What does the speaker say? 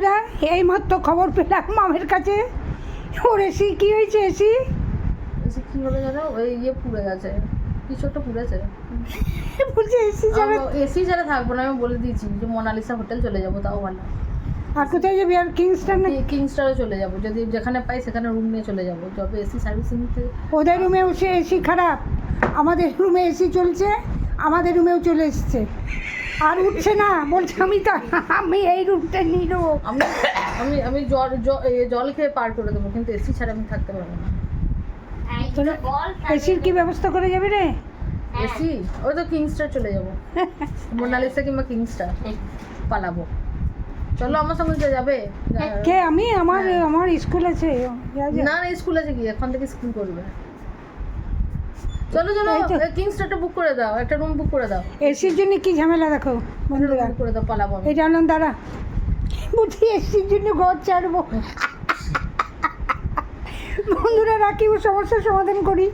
বন্ধুরা এইমাত্র খবর পেলাম মামের কাছে, ওর এসি কী হয়েছে? এসি কী হলো জানো, ওই পুড়ে গেছে, কিছু একটা পুড়েছে। বলছে এসি ছাড়া এসি ছাড়া থাকবো না, আমি বলে দিয়েছি যে মোনালিসা হোটেল চলে যাবো, তাও ভালো। আর কোথায় যাবি? আর কিংস্টার না কিংস্টারে চলে যাবো, যদি যেখানে পাই সেখানে রুম নিয়ে চলে যাবো, যবে এসি সার্ভিসিং। ওদের রুমেও সে এসি খারাপ, আমাদের রুমে এসি চলছে, আমাদের রুমেও চলে এসছে, আর উঠছে না। বলছে আমি এই রুমটা নিয়ে নেবো। আমি আমি আমি জল খেয়ে পার করে দেবো, কিন্তু এসি ছাড়া আমি থাকতে পারবো না। এসির কি ব্যবস্থা করে যাবে রে? এসি ওই তো কিংস্টার চলে যাবো, মোনালিসা কিংবা কিংস্টার পালাবো। চলো আমার সঙ্গে যাবে। কে? আমি? আমার স্কুল আছে। না না, স্কুল আছে কি, এখন থেকে স্কুল করবে। চলো চলো, কিংস্টারটা বুক করে দাও, একটা রুম বুক করে দাও। এসির জন্য কি ঝামেলা দেখো বন্ধুরা, বুক করে দাও, পালাবো। এটা আনন্দ দাঁড়া, বুঝি এসির জন্য ঘর ছাড়বো। বন্ধুরা রাখি, ও সমস্যার সমাধান করি।